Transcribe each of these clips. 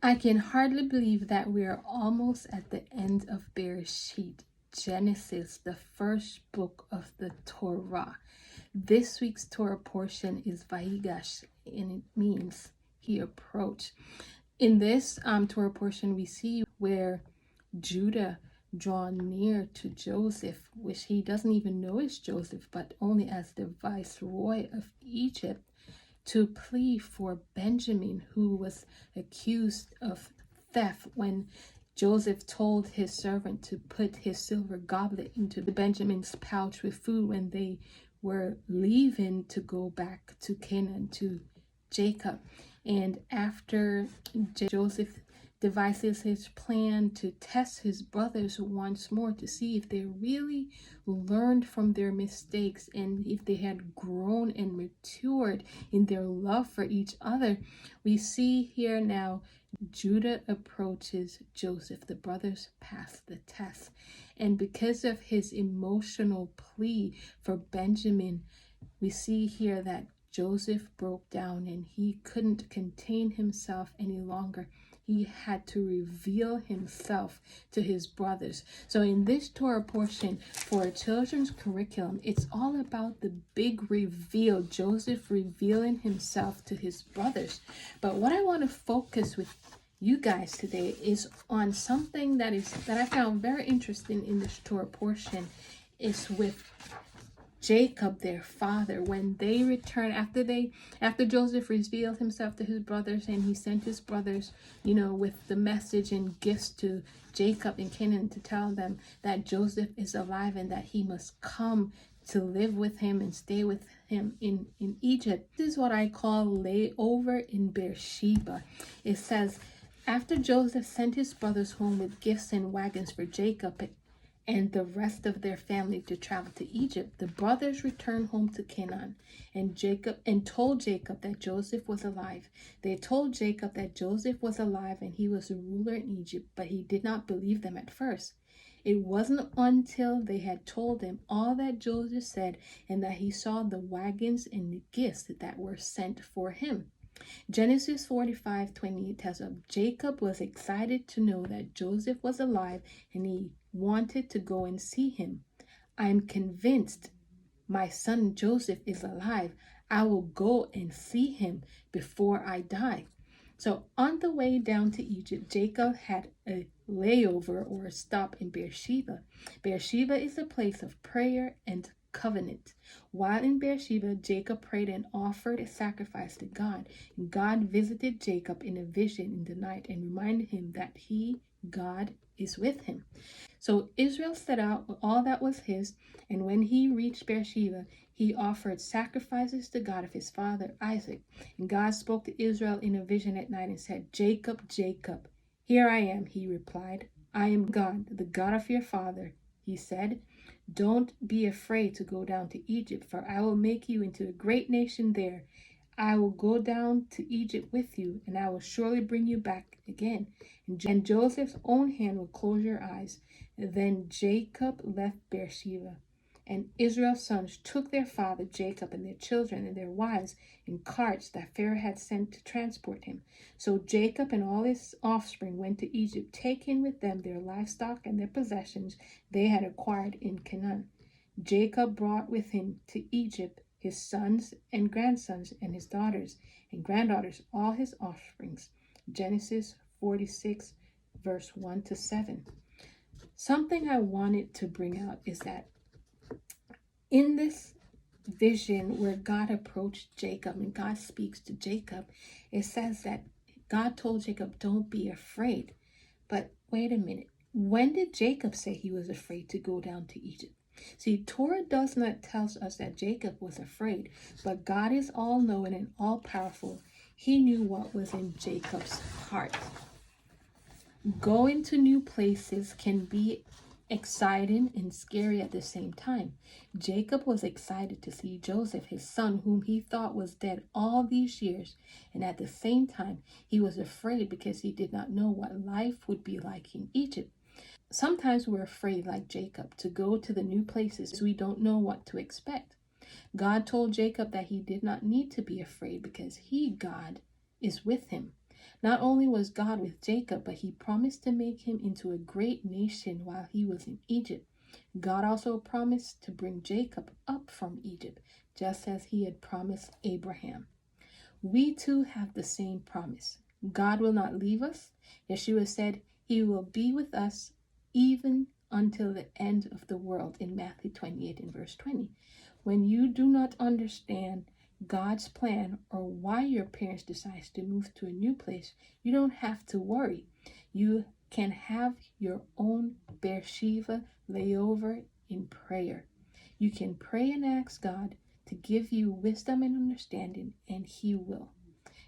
I can hardly believe that we are almost at the end of Beersheba, Genesis, the first book of the Torah. This week's Torah portion is Vayigash, and it means he approached. In this Torah portion, we see where Judah draw near to Joseph, which he doesn't even know is Joseph, but only as the viceroy of Egypt, to plead for Benjamin, who was accused of theft when Joseph told his servant to put his silver goblet into Benjamin's pouch with food when they were leaving to go back to Canaan, to Jacob. And after Joseph devises his plan to test his brothers once more to see if they really learned from their mistakes and if they had grown and matured in their love for each other, we see here now Judah approaches Joseph. The brothers pass the test. And because of his emotional plea for Benjamin, we see here that Joseph broke down and he couldn't contain himself any longer. He had to reveal himself to his brothers. So in this Torah portion for a children's curriculum, it's all about the big reveal, Joseph revealing himself to his brothers. But what I want to focus with you guys today is on something that I found very interesting in this Torah portion, is with Jacob, their father, when they return after Joseph revealed himself to his brothers, and he sent his brothers, with the message and gifts to Jacob in Canaan to tell them that Joseph is alive and that he must come to live with him and stay with him in Egypt. This is what I call layover in Beersheba. It says, after Joseph sent his brothers home with gifts and wagons for Jacob and the rest of their family to travel to Egypt, the brothers returned home to Canaan and told Jacob that Joseph was alive. They told Jacob that Joseph was alive and he was a ruler in Egypt, but he did not believe them at first. It wasn't until they had told him all that Joseph said and that he saw the wagons and the gifts that were sent for him. Genesis 45:28 tells us Jacob was excited to know that Joseph was alive and he wanted to go and see him. I am convinced my son Joseph is alive. I will go and see him before I die. So on the way down to Egypt, Jacob had a layover or a stop in Beersheba. Beersheba is a place of prayer and covenant. While in Beersheba, Jacob prayed and offered a sacrifice to God. God visited Jacob in a vision in the night and reminded him that God, is with him. So Israel set out with all that was his, and when he reached Beersheba, he offered sacrifices to God of his father Isaac. And God spoke to Israel in a vision at night and said, Jacob, Jacob. Here I am, he replied. I am God, the God of your father. He said, don't be afraid to go down to Egypt, for I will make you into a great nation there. I will go down to Egypt with you, and I will surely bring you back again. And Joseph's own hand will close your eyes. Then Jacob left Beersheba, and Israel's sons took their father Jacob and their children and their wives in carts that Pharaoh had sent to transport him. So Jacob and all his offspring went to Egypt, taking with them their livestock and their possessions they had acquired in Canaan. Jacob brought with him to Egypt his sons and grandsons and his daughters and granddaughters, all his offsprings. Genesis 46, verse 1-7. Something I wanted to bring out is that in this vision where God approached Jacob and God speaks to Jacob, it says that God told Jacob, don't be afraid. But wait a minute. When did Jacob say he was afraid to go down to Egypt? See, Torah does not tell us that Jacob was afraid, but God is all-knowing and all-powerful. He knew what was in Jacob's heart. Going to new places can be exciting and scary at the same time. Jacob was excited to see Joseph, his son, whom he thought was dead all these years, and at the same time, he was afraid because he did not know what life would be like in Egypt. Sometimes we're afraid, like Jacob, to go to the new places we don't know what to expect. God told Jacob that he did not need to be afraid because God, is with him. Not only was God with Jacob, but he promised to make him into a great nation while he was in Egypt. God also promised to bring Jacob up from Egypt, just as he had promised Abraham. We too have the same promise. God will not leave us. Yeshua said he will be with us even until the end of the world in Matthew 28 and verse 20. When you do not understand God's plan or why your parents decide to move to a new place, you don't have to worry. You can have your own Beersheba layover in prayer. You can pray and ask God to give you wisdom and understanding, and he will.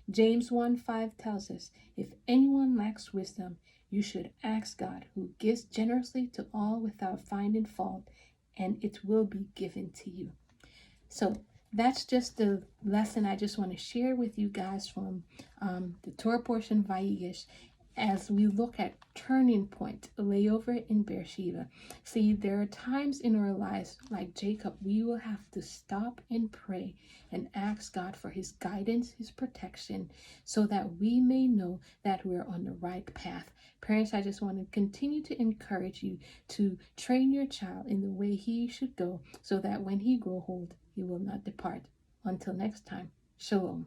James 1:5 tells us, if anyone lacks wisdom, you should ask God, who gives generously to all without finding fault, and it will be given to you. So that's just the lesson I just want to share with you guys from the Torah portion Vayigash, as we look at turning point, a layover in Beersheba. See, there are times in our lives, like Jacob, we will have to stop and pray and ask God for his guidance, his protection, so that we may know that we're on the right path. Parents, I just want to continue to encourage you to train your child in the way he should go, so that when he grows old, he will not depart. Until next time, Shalom.